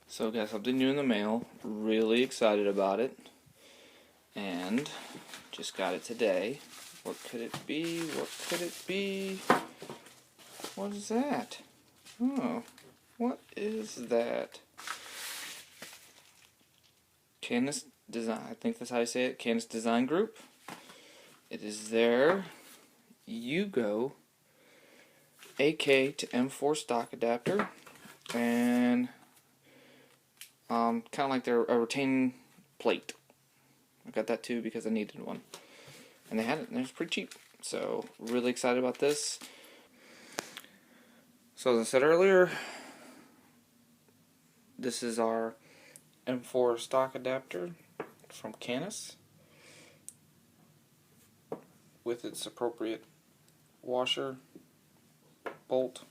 So got something new in the mail, really excited about it, and just got it today. What could it be? What could it be? What is that? Oh, what is that? Canis Design, I think that's how you say it, Canis Design Group. It is their Yugo AK to M4 stock adapter, and kind of like their retaining plate. I got that too because I needed one, and they had it, and it was pretty cheap. So really excited about this. So as I said earlier, this is our M4 stock adapter from Canis with its appropriate washer, bolt,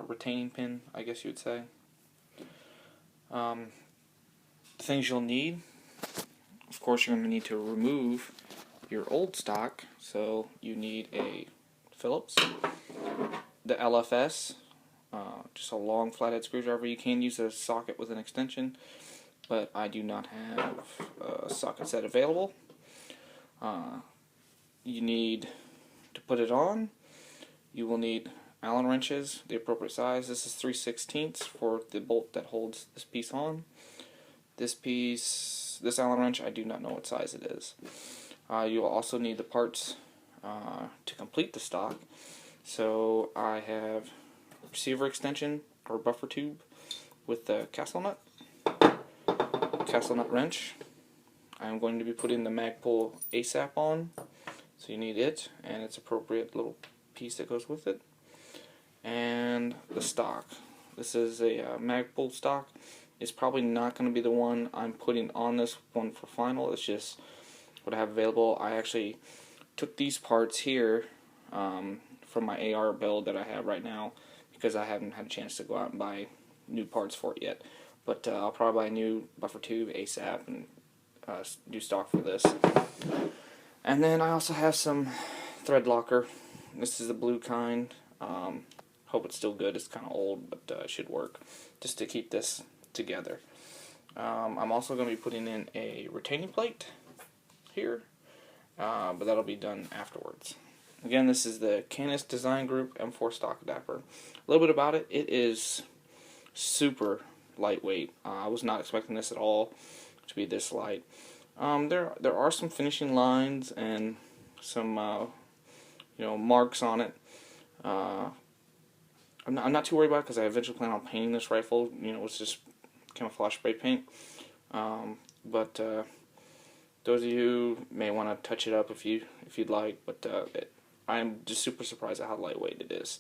retaining pin, I guess you would say. Things you'll need, of course, you're going to need to remove your old stock, so you need a Phillips, the LFS, just a long flathead screwdriver. You can use a socket with an extension, but I do not have a socket set available. You need to put it on. You will need Allen wrenches, the appropriate size. This is 3/16 for the bolt that holds this piece on. This Allen wrench, I do not know what size it is. You will also need the parts to complete the stock. So I have receiver extension or buffer tube with the castle nut wrench. I'm going to be putting the Magpul ASAP on, so you need it and its appropriate little piece that goes with it. And the stock. This is a Magpul stock. It's probably not going to be the one I'm putting on this one for final. It's just what I have available. I actually took these parts here from my AR build that I have right now because I haven't had a chance to go out and buy new parts for it yet. But I'll probably buy a new buffer tube ASAP and do stock for this. And then I also have some thread locker. This is the blue kind. Hope it's still good. It's kind of old, but it should work just to keep this together. I'm also going to be putting in a retaining plate here, but that'll be done afterwards. Again, this is the Canis Design Group M4 stock adapter. A little bit about it. It is super lightweight. I was not expecting this at all to be this light. There are some finishing lines and some marks on it. I'm not too worried about it because I eventually plan on painting this rifle. It's just camouflage spray paint. But those of you who may want to touch it up if you'd like. But I'm just super surprised at how lightweight it is.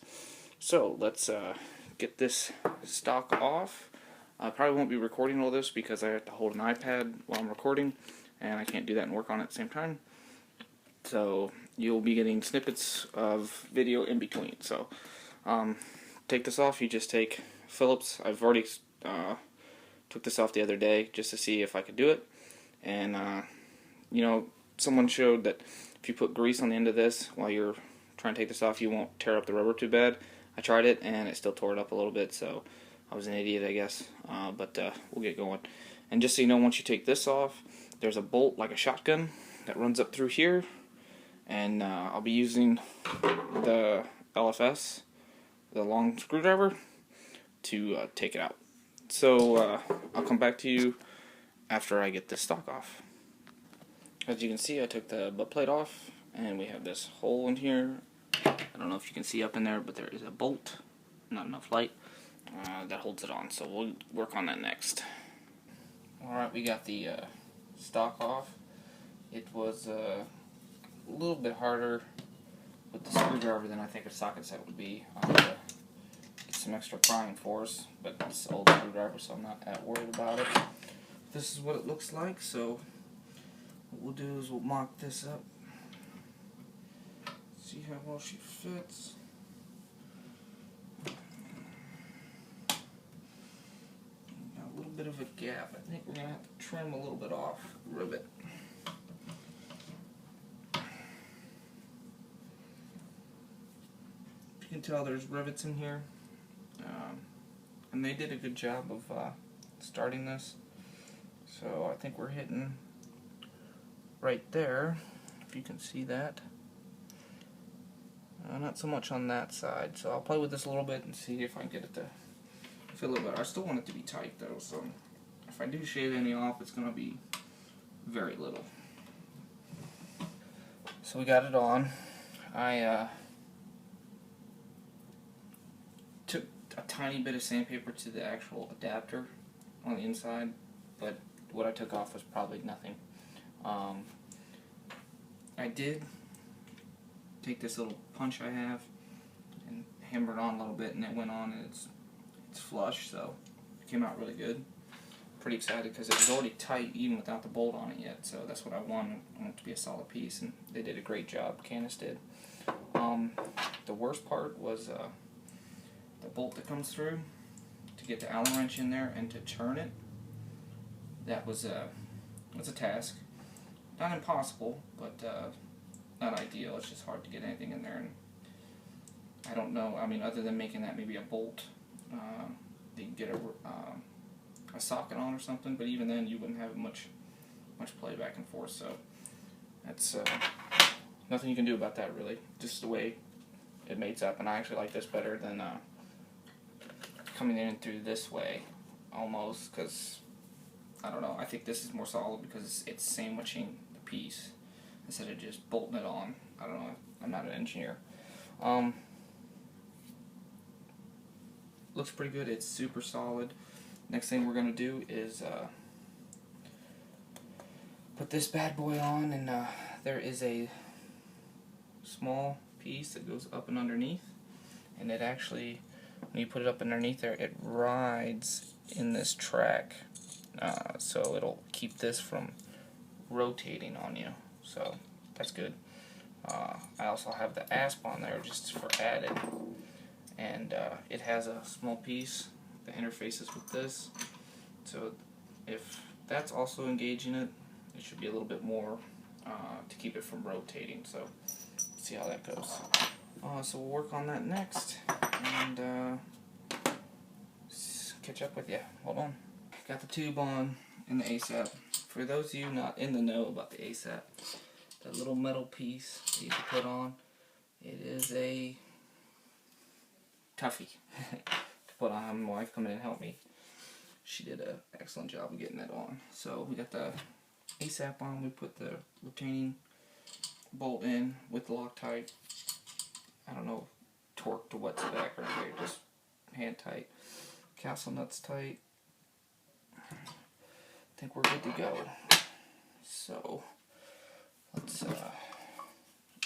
So let's get this stock off. I probably won't be recording all this because I have to hold an iPad while I'm recording, and I can't do that and work on it at the same time. So you'll be getting snippets of video in between. So take this off. You just take Phillips. I've already took this off the other day just to see if I could do it. And someone showed that if you put grease on the end of this while you're trying to take this off, you won't tear up the rubber too bad. I tried it and it still tore it up a little bit, so I was an idiot, I guess. But we'll get going. And just so you know, once you take this off, there's a bolt like a shotgun that runs up through here. And I'll be using the LFS, the long screwdriver, to take it out. So I'll come back to you after I get this stock off. As you can see, I took the butt plate off, and we have this hole in here. I don't know if you can see up in there, but there is a bolt, not enough light, that holds it on. So we'll work on that next. Alright, we got the stock off. It was a little bit harder with the screwdriver than I think a socket set would be. I'll have to get some extra prying force, but it's an old screwdriver, so I'm not that worried about it. This is what it looks like, so what we'll do is we'll mock this up. See how well she fits. Got a little bit of a gap. I think we're going to have to trim a little bit off. Rivet. You can tell there's rivets in here. and they did a good job of starting this. So I think we're hitting right there, if you can see that. Not so much on that side, so I'll play with this a little bit and see if I can get it to feel a little better. I still want it to be tight though, so if I do shave any off, it's going to be very little. So we got it on. I took a tiny bit of sandpaper to the actual adapter on the inside, but what I took off was probably nothing. I did take this little punch I have and hammer it on a little bit, and it went on, and it's flush, so it came out really good. Pretty excited because it was already tight even without the bolt on it yet, so that's what I wanted. I want it to be a solid piece, and they did a great job. Canis did. The worst part was the bolt that comes through to get the Allen wrench in there and to turn it. That was a task. Not impossible, but not ideal. It's just hard to get anything in there, and I don't know. I mean, other than making that maybe a bolt, you can get a socket on or something. But even then, you wouldn't have much play back and forth. So that's nothing you can do about that really. Just the way it mates up, and I actually like this better than coming in through this way, almost, because I don't know. I think this is more solid because it's sandwiching the piece instead of just bolting it on. I don't know. I'm not an engineer. Looks pretty good. It's super solid. Next thing we're going to do is put this bad boy on, and there is a small piece that goes up and underneath, and it actually, when you put it up underneath there, it rides in this track, so it'll keep this from rotating on you, so that's good. I also have the asp on there just for added, and it has a small piece that interfaces with this, so if that's also engaging it, it should be a little bit more to keep it from rotating, so see how that goes. So we'll work on that next, and catch up with you. Hold on. Got the tube on and the ASAP. For those of you not in the know about the ASAP, that little metal piece that you can put on, it is a toughie to put on. My wife come in and help me. She did an excellent job of getting that on. So we got the ASAP on. We put the retaining bolt in with the Loctite. I don't know, torque to what's back right here, just hand tight. Castle nuts tight. I think we're good to go. So let's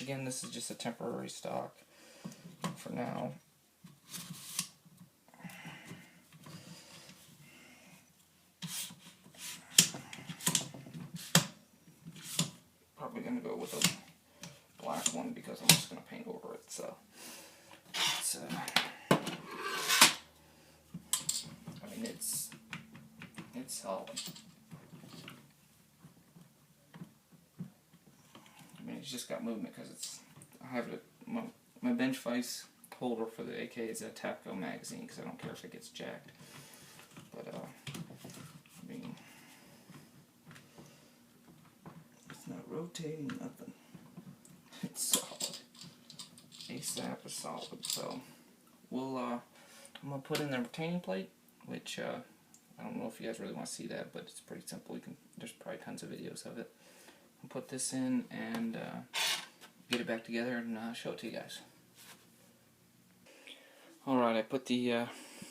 again, this is just a temporary stock for now. Probably gonna go with a black one because I'm just gonna paint over it. So it's I mean, it's solid. I mean, it's just got movement because I have it. My bench vise holder for the AK is a Tapco magazine because I don't care if it gets jacked. But I mean, it's not rotating, nothing. It's solid. ASAP is solid. So we'll I'm gonna put in the retaining plate, which I don't know if you guys really want to see that, but it's pretty simple. There's probably tons of videos of it. I'll put this in and get it back together and show it to you guys. Alright, I put the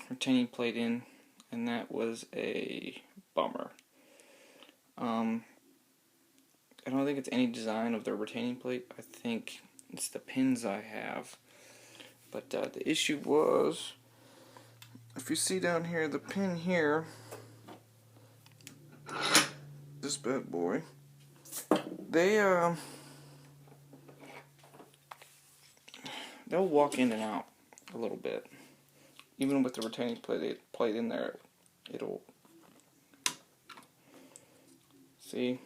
retaining plate in, and that was a bummer. I don't think it's any design of the retaining plate. I think it's the pins I have. But the issue was, if you see down here, the pin here, this bad boy, they'll walk in and out a little bit. Even with the retaining plate in there, it'll, see,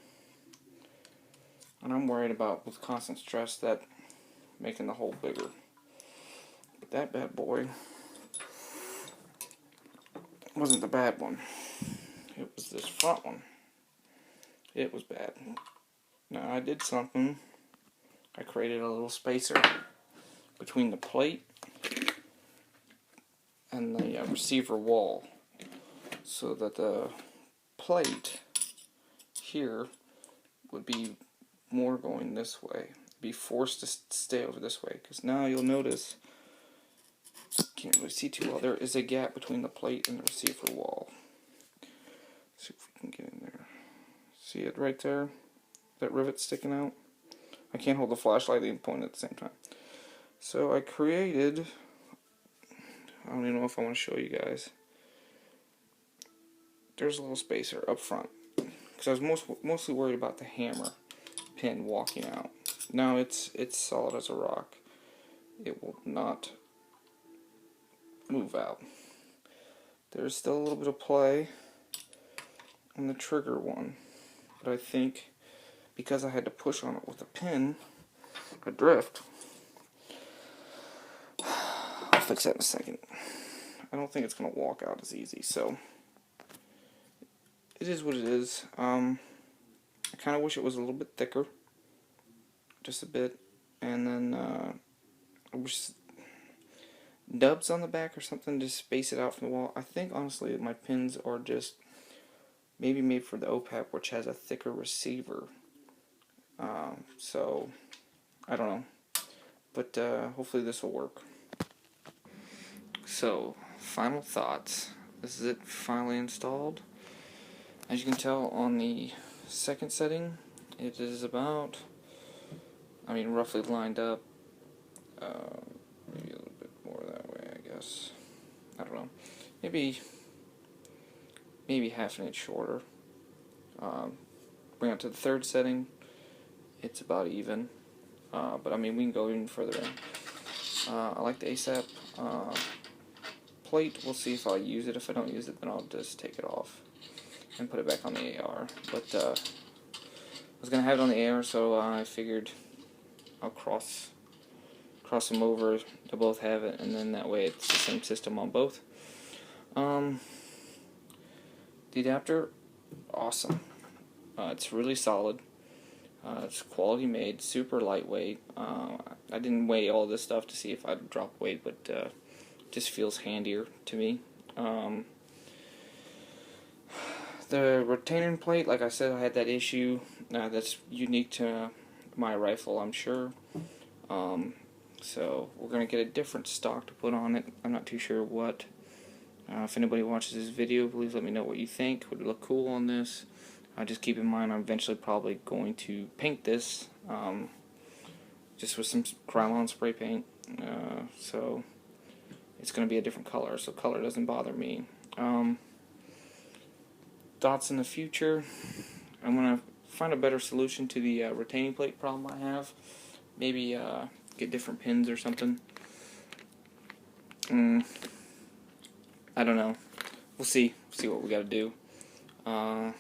and I'm worried about, with constant stress, that making the hole bigger. But that bad boy, wasn't the bad one. It was this front one. It was bad. Now I did something. I created a little spacer between the plate and the receiver wall, so that the plate here would be more going this way, be forced to stay over this way, because now you'll notice, can't really see too well, there is a gap between the plate and the receiver wall. Let's see if we can get in there. See it right there? That rivet sticking out? I can't hold the flashlight and point at the same time. So I created, I don't even know if I want to show you guys. There's a little spacer up front, because I was mostly worried about the hammer pin walking out. Now it's solid as a rock. It will not move out. There's still a little bit of play on the trigger one, but I think because I had to push on it with a pin, adrift, I'll fix that in a second. I don't think it's going to walk out as easy, so it is what it is. I kind of wish it was a little bit thicker, just a bit, and then I wish nubs on the back or something to space it out from the wall. I think honestly my pins are just maybe made for the O-Pap, which has a thicker receiver. So I don't know, but hopefully this will work. So final thoughts. This is it, finally installed. As you can tell on the second setting, it is about, roughly lined up, maybe a little bit more that way, I guess. I don't know. Maybe half an inch shorter. Bring it to the third setting, it's about even. But we can go even further in. I like the ASAP plate. We'll see if I'll use it. If I don't use it, then I'll just take it off and put it back on the AR. But I was gonna have it on the AR, so I figured I'll cross them over to both have it, and then that way it's the same system on both. The adapter, awesome. It's really solid. It's quality made, super lightweight. I didn't weigh all this stuff to see if I'd drop weight, but it just feels handier to me. The retainer plate, like I said, I had that issue. That's unique to my rifle, I'm sure. So we're going to get a different stock to put on it. I'm not too sure what. If anybody watches this video, please let me know what you think. Would it look cool on this? Just keep in mind I'm eventually probably going to paint this just with some Krylon spray paint. So it's going to be a different color, so color doesn't bother me. Thoughts in the future, I'm going to find a better solution to the retaining plate problem I have. Maybe get different pins or something. I don't know. We'll see what we got to do. I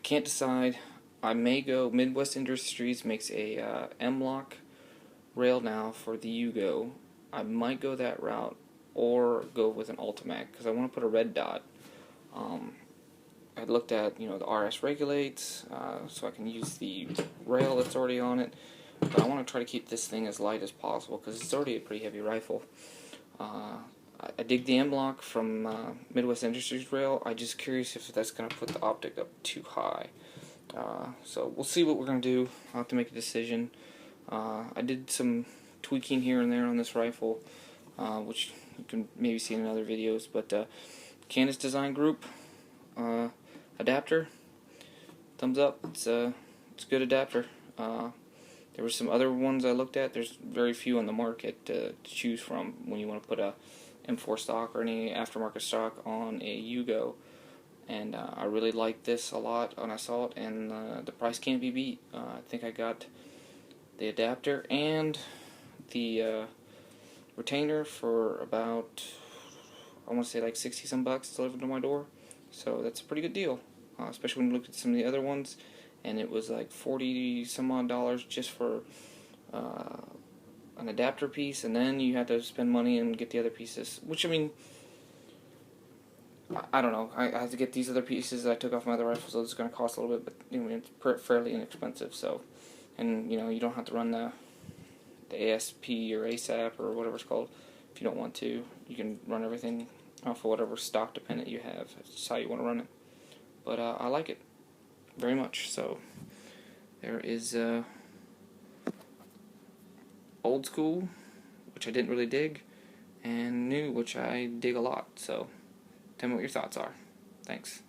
can't decide. I may go, Midwest Industries makes a M-Lock rail now for the Yugo. I might go that route or go with an Ultimac because I want to put a red dot. I looked at, the RS regulates, so I can use the rail that's already on it, but I want to try to keep this thing as light as possible because it's already a pretty heavy rifle. I dig the M-Lock from Midwest Industries rail. I'm just curious if that's going to put the optic up too high. So we'll see what we're going to do. I'll have to make a decision. I did some tweaking here and there on this rifle, which you can maybe see in other videos, but Canis Design Group adapter, thumbs up. It's a good adapter. There were some other ones I looked at. There's very few on the market to choose from when you want to put a M4 stock or any aftermarket stock on a Yugo, and I really liked this a lot when I saw it, and the price can't be beat. I think I got the adapter and the retainer for about, I want to say like 60 some bucks delivered to my door, so that's a pretty good deal, especially when you look at some of the other ones, and it was like 40 some odd dollars just for an adapter piece, and then you had to spend money and get the other pieces, which I don't know. I have to get these other pieces that I took off my other rifle, so it's going to cost a little bit, but I mean, it's fairly inexpensive. So, and you don't have to run the ASP or ASAP or whatever it's called if you don't want to. You can run everything off of whatever stock dependent you have. That's how you want to run it. But I like it very much. So there is old school, which I didn't really dig, and new, which I dig a lot. So tell me what your thoughts are. Thanks.